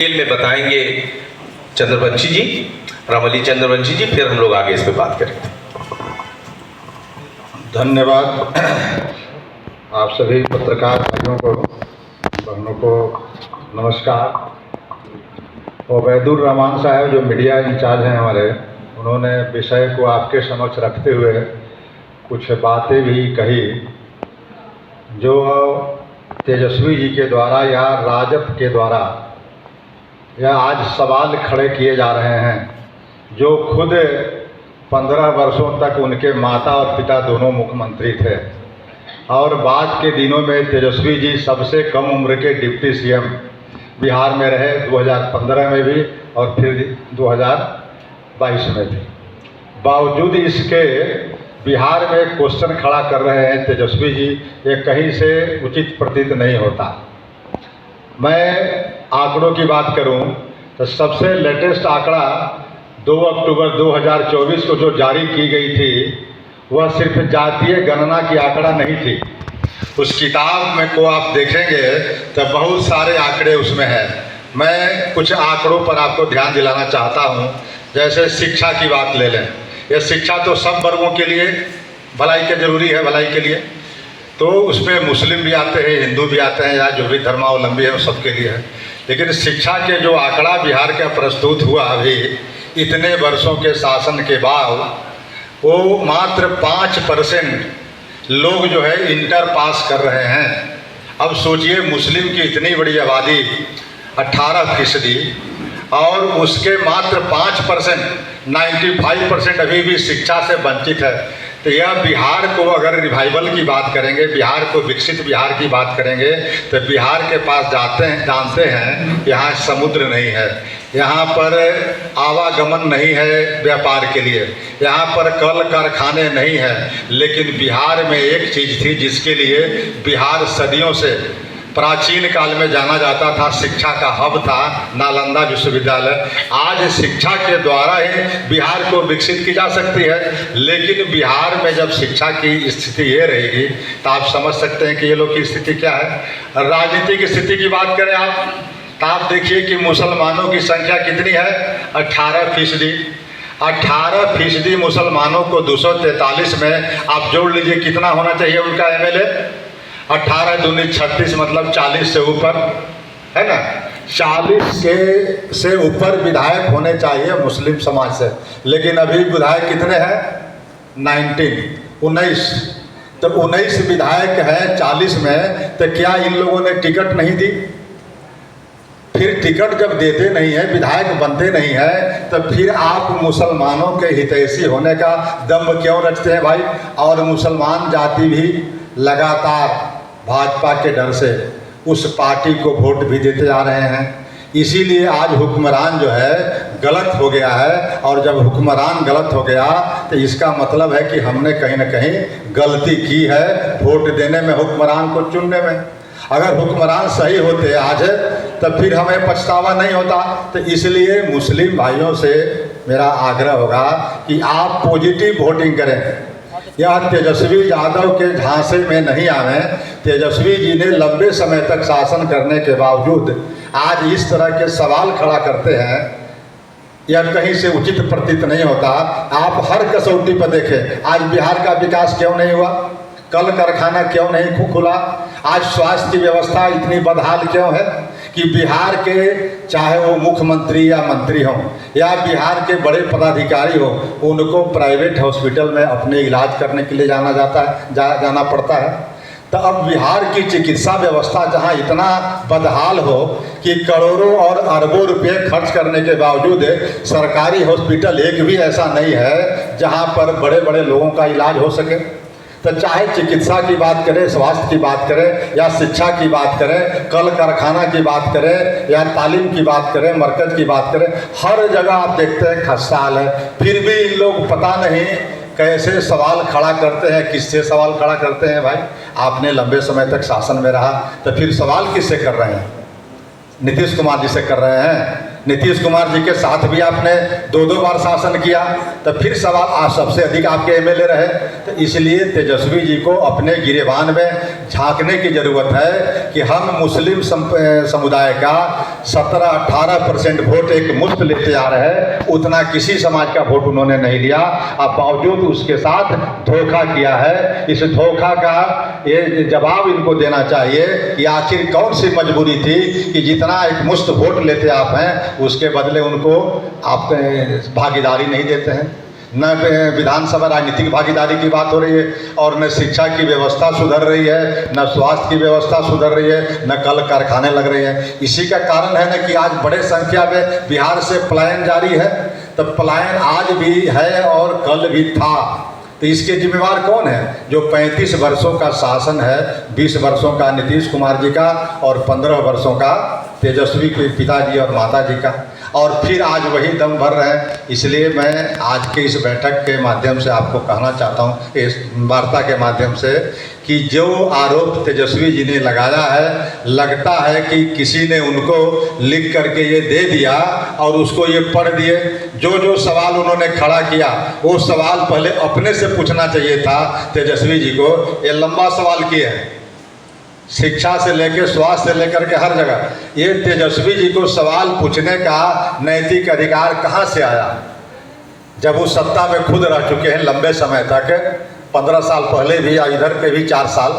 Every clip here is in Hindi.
डिटेल में बताएंगे चंद्रवंशी जी, रामली चंद्रवंशी जी, फिर हम लोग आगे इस पे बात करेंगे। धन्यवाद। आप सभी पत्रकार भाइयों को, बहनों को नमस्कार। ओबैदुर रहमान साहब जो मीडिया इंचार्ज हैं हमारे, उन्होंने विषय को आपके समक्ष रखते हुए कुछ बातें भी कही जो तेजस्वी जी के द्वारा या राजद के द्वारा या आज सवाल खड़े किए जा रहे हैं, जो खुद 15 वर्षों तक उनके माता और पिता दोनों मुख्यमंत्री थे और बाद के दिनों में तेजस्वी जी सबसे कम उम्र के डिप्टी सीएम बिहार में रहे, 2015 में भी और फिर 2022 में भी। बावजूद इसके बिहार में क्वेश्चन खड़ा कर रहे हैं तेजस्वी जी, ये कहीं से उचित प्रतीत नहीं होता। मैं आंकड़ों की बात करूं तो सबसे लेटेस्ट आंकड़ा 2 अक्टूबर 2024 को जो जारी की गई थी, वह सिर्फ जातीय गणना की आंकड़ा नहीं थी। उस किताब में को आप देखेंगे तो बहुत सारे आंकड़े उसमें हैं। मैं कुछ आंकड़ों पर आपको ध्यान दिलाना चाहता हूं। जैसे शिक्षा की बात ले लें, यह शिक्षा तो सब वर्गों के लिए भलाई के जरूरी है, भलाई के लिए, तो उसमें मुस्लिम भी आते हैं, हिंदू भी आते हैं, या जो भी धर्मावलंबी है वो सबके लिए है। लेकिन शिक्षा के जो आंकड़ा बिहार का प्रस्तुत हुआ अभी इतने वर्षों के शासन के बाद, वो मात्र 5% लोग जो है इंटर पास कर रहे हैं। अब सोचिए, मुस्लिम की इतनी बड़ी आबादी 18% और उसके मात्र 5%, 95% अभी भी शिक्षा से वंचित है। तो यह बिहार को अगर रिवाइवल की बात करेंगे, बिहार को विकसित बिहार की बात करेंगे, तो बिहार के पास जानते हैं यहाँ समुद्र नहीं है, यहाँ पर आवागमन नहीं है व्यापार के लिए, यहाँ पर कल कारखाने नहीं हैं। लेकिन बिहार में एक चीज़ थी जिसके लिए बिहार सदियों से प्राचीन काल में जाना जाता था, शिक्षा का हब था, नालंदा विश्वविद्यालय। आज शिक्षा के द्वारा ही बिहार को विकसित की जा सकती है। लेकिन बिहार में जब शिक्षा की स्थिति ये रहेगी तो आप समझ सकते हैं कि ये लोग की स्थिति क्या है। राजनीतिक स्थिति की बात करें आप, तो आप देखिए कि मुसलमानों की संख्या कितनी है, 18%। 18% मुसलमानों को 243 में आप जोड़ लीजिए कितना होना चाहिए उनका एमएलए। 18 दूनी 36, मतलब 40 से ऊपर, है ना। 40 से ऊपर विधायक होने चाहिए मुस्लिम समाज से, लेकिन अभी विधायक कितने हैं, 19। तो 19 विधायक हैं 40 में, तो क्या इन लोगों ने टिकट नहीं दी? फिर टिकट जब देते नहीं है, विधायक बनते नहीं है, तो फिर आप मुसलमानों के हितैषी होने का दम क्यों रखते हैं भाई? और मुसलमान जाति भी लगातार भाजपा के डर से उस पार्टी को वोट भी देते जा रहे हैं। इसीलिए आज हुक्मरान जो है गलत हो गया है, और जब हुक्मरान गलत हो गया तो इसका मतलब है कि हमने कहीं ना कहीं गलती की है वोट देने में, हुक्मरान को चुनने में। अगर हुक्मरान सही होते आज तब फिर हमें पछतावा नहीं होता। तो इसलिए मुस्लिम भाइयों से मेरा आग्रह होगा कि आप पॉजिटिव वोटिंग करें, यह तेजस्वी यादव के झांसे में नहीं आवे। तेजस्वी जी ने लंबे समय तक शासन करने के बावजूद आज इस तरह के सवाल खड़ा करते हैं, यह कहीं से उचित प्रतीत नहीं होता। आप हर कसौटी पर देखें, आज बिहार का विकास क्यों नहीं हुआ? कल कारखाना क्यों नहीं खुला? आज स्वास्थ्य की व्यवस्था इतनी बदहाल क्यों है कि बिहार के चाहे वो मुख्यमंत्री या मंत्री हों या बिहार के बड़े पदाधिकारी हों, उनको प्राइवेट हॉस्पिटल में अपने इलाज करने के लिए जाना पड़ता है। तो अब बिहार की चिकित्सा व्यवस्था जहां इतना बदहाल हो कि करोड़ों और अरबों रुपए खर्च करने के बावजूद सरकारी हॉस्पिटल एक भी ऐसा नहीं है जहां पर बड़े बड़े लोगों का इलाज हो सके। तो चाहे चिकित्सा की बात करें, स्वास्थ्य की बात करें, या शिक्षा की बात करें, कल कारखाना की बात करें, या तालीम की बात करें, मरकज की बात करें, हर जगह आप देखते हैं खस्ता हाल है। फिर भी इन लोग पता नहीं कैसे सवाल खड़ा करते हैं। किससे सवाल खड़ा करते हैं भाई? आपने लंबे समय तक शासन में रहा, तो फिर सवाल किससे कर रहे हैं? नीतीश कुमार जी से कर रहे हैं। नीतीश कुमार जी के साथ भी आपने 2-2 बार शासन किया, तो फिर सवाल आज सबसे अधिक आपके एमएलए रहे। तो इसलिए तेजस्वी जी को अपने गिरेबान में झांकने की ज़रूरत है कि हम मुस्लिम समुदाय का 17-18% वोट एक मुफ्त लेते आ रहे हैं, उतना किसी समाज का वोट उन्होंने नहीं लिया। अब बावजूद उसके साथ धोखा किया है। इस धोखा का ये जवाब इनको देना चाहिए कि आखिर कौन सी मजबूरी थी कि जितना एक मुफ्त वोट लेते आप हैं, उसके बदले उनको आप भागीदारी नहीं देते हैं। न विधानसभा राजनीतिक भागीदारी की बात हो रही है, और न शिक्षा की व्यवस्था सुधर रही है, न स्वास्थ्य की व्यवस्था सुधर रही है, न कल कारखाने लग रहे हैं। इसी का कारण है न कि आज बड़े संख्या में बिहार से पलायन जारी है। तो पलायन आज भी है और कल भी था। तो इसके जिम्मेवार कौन है? जो 35 वर्षों का शासन है, 20 वर्षों का नीतीश कुमार जी का और 15 वर्षों का तेजस्वी के पिताजी और माता जी का, और फिर आज वही दम भर रहे हैं। इसलिए मैं आज के इस बैठक के माध्यम से आपको कहना चाहता हूँ, इस वार्ता के माध्यम से, कि जो आरोप तेजस्वी जी ने लगाया है, लगता है कि किसी ने उनको लिख करके ये दे दिया और उसको ये पढ़ दिए। जो जो सवाल उन्होंने खड़ा किया, वो सवाल पहले अपने से पूछना चाहिए था तेजस्वी जी को। ये लंबा सवाल किए हैं, शिक्षा से लेकर स्वास्थ्य से लेकर के हर जगह। ये तेजस्वी जी को सवाल पूछने का नैतिक अधिकार कहाँ से आया, जब वो सत्ता में खुद रह चुके हैं लंबे समय तक, 15 साल पहले भी या इधर के भी 4 साल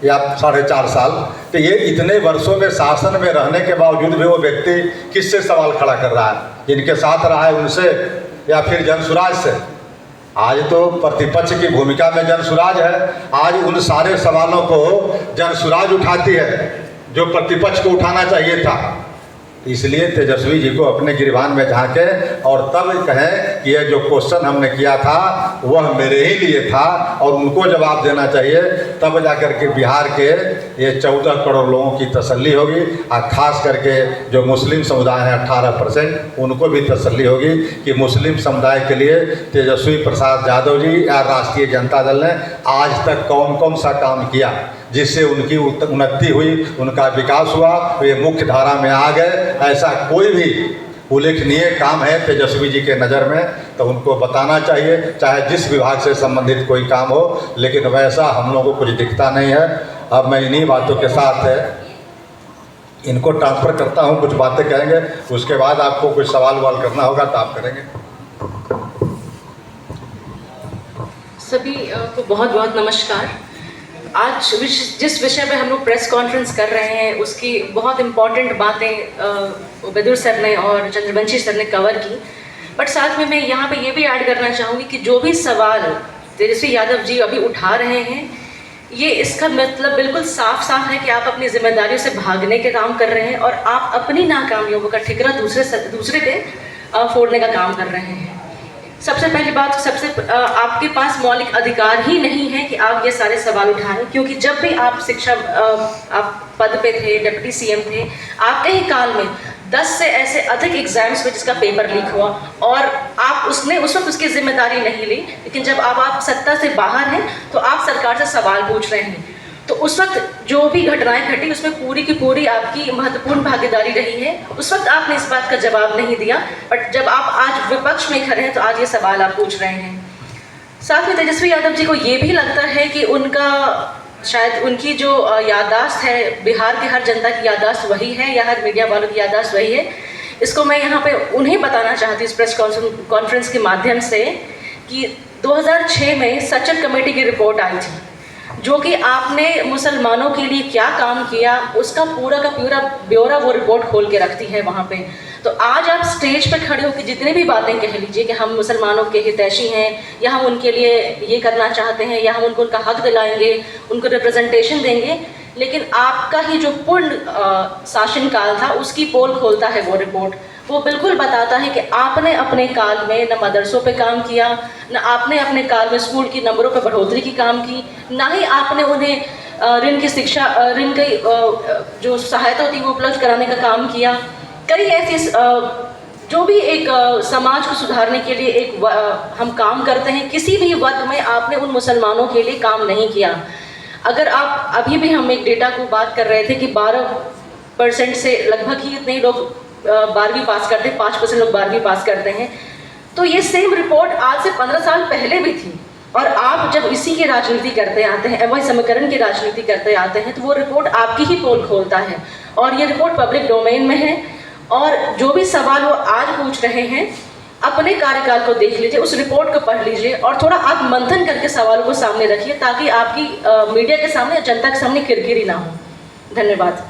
या 4.5 साल। तो ये इतने वर्षों में शासन में रहने के बावजूद भी वो व्यक्ति किससे सवाल खड़ा कर रहा है? जिनके साथ रहा है उनसे, या फिर जनसुराज से? आज तो प्रतिपक्ष की भूमिका में जनसुराज है। आज उन सारे सवालों को जनसुराज उठाती है जो प्रतिपक्ष को उठाना चाहिए था। इसलिए तेजस्वी जी को अपने गिरबान में झांके और तब कहें कि यह जो क्वेश्चन हमने किया था वह मेरे ही लिए था, और उनको जवाब देना चाहिए। तब जाकर के बिहार के ये 14 करोड़ लोगों की तसल्ली होगी, और ख़ास करके जो मुस्लिम समुदाय है 18%, उनको भी तसल्ली होगी कि मुस्लिम समुदाय के लिए तेजस्वी प्रसाद यादव जी या राष्ट्रीय जनता दल ने आज तक कौन कौन सा काम किया जिससे उनकी उन्नति हुई, उनका विकास हुआ, वे मुख्य धारा में आ गए। ऐसा कोई भी उल्लेखनीय काम है तेजस्वी जी के नज़र में तो उनको बताना चाहिए, चाहे जिस विभाग से संबंधित कोई काम हो। लेकिन वैसा हम लोगों को कुछ दिखता नहीं है। अब मैं इन्हीं बातों के साथ इनको ट्रांसफ़र करता हूँ, कुछ बातें कहेंगे, उसके बाद आपको कुछ सवाल वाल करना होगा तो आप करेंगे। सभी को बहुत बहुत नमस्कार। आज जिस विषय पे हम लोग प्रेस कॉन्फ्रेंस कर रहे हैं उसकी बहुत इम्पॉर्टेंट बातें बदुर सर ने और चंद्रवंशी सर ने कवर की, बट साथ में मैं यहाँ पे ये भी ऐड करना चाहूँगी कि जो भी सवाल तेजस्वी यादव जी अभी उठा रहे हैं, ये इसका मतलब बिल्कुल साफ साफ है कि आप अपनी जिम्मेदारियों से भागने के काम कर रहे हैं और आप अपनी नाकामियों का ठिकरा दूसरे पे फोड़ने का काम कर रहे हैं। सबसे पहली बात, आपके पास मौलिक अधिकार ही नहीं है कि आप ये सारे सवाल उठाएं, क्योंकि जब भी आप आप पद पे थे, डिप्टी सीएम थे, आपके ही काल में 10 से ऐसे अधिक एग्जाम्स में जिसका पेपर लीक हुआ और आप उस वक्त उसकी जिम्मेदारी नहीं ली। लेकिन जब आप सत्ता से बाहर हैं तो आप सरकार से सवाल पूछ रहे हैं। तो उस वक्त जो भी घटनाएं घटी उसमें पूरी की पूरी आपकी महत्वपूर्ण भागीदारी रही है। उस वक्त आपने इस बात का जवाब नहीं दिया, बट जब आप आज विपक्ष में खड़े हैं तो आज ये सवाल आप पूछ रहे हैं। साथ में तेजस्वी यादव जी को ये भी लगता है कि शायद उनकी जो याददाश्त है बिहार के हर जनता की याददाश्त वही है या हर मीडिया वालों की याददाश्त वही है। इसको मैं यहाँ पे उन्हें बताना चाहती हूँ इस प्रेस कॉन्फ्रेंस के माध्यम से कि 2006 में सचल कमेटी की रिपोर्ट आई थी, जो कि आपने मुसलमानों के लिए क्या काम किया उसका पूरा का पूरा ब्यौरा वो रिपोर्ट खोल के रखती है वहाँ पे। तो आज आप स्टेज पे खड़े होकर जितनी भी बातें कह लीजिए कि हम मुसलमानों के हितैषी हैं या हम उनके लिए ये करना चाहते हैं या हम उनको उनका हक दिलाएंगे, उनको रिप्रेजेंटेशन देंगे, लेकिन आपका ही जो पूर्ण शासनकाल था उसकी पोल खोलता है वो रिपोर्ट। वो बिल्कुल बताता है कि आपने अपने काल में न मदरसों पे काम किया, न आपने अपने काल में स्कूल की नंबरों पे बढ़ोतरी की काम की, ना ही आपने उन्हें ऋण की जो सहायता होती है वो उपलब्ध कराने का काम किया। कई ऐसी जो भी एक समाज को सुधारने के लिए हम काम करते हैं, किसी भी वर्ग में आपने उन मुसलमानों के लिए काम नहीं किया। अगर आप अभी भी हम एक डेटा को बात कर रहे थे कि 12% से लगभग ही इतने लोग 12वीं पास करते हैं, 5% लोग 12वीं पास करते हैं। तो ये सेम रिपोर्ट आज से 15 साल पहले भी थी, और आप जब इसी की राजनीति करते आते हैं, वही समीकरण की राजनीति करते आते हैं, तो वो रिपोर्ट आपकी ही पोल खोलता है, और ये रिपोर्ट पब्लिक डोमेन में है। और जो भी सवाल वो आज पूछ रहे हैं, अपने कार्यकाल को देख लीजिए, उस रिपोर्ट को पढ़ लीजिए और थोड़ा आप मंथन करके सवालों को सामने रखिए, ताकि आपकी मीडिया के सामने, जनता के सामने किरकिरी ना हो। धन्यवाद।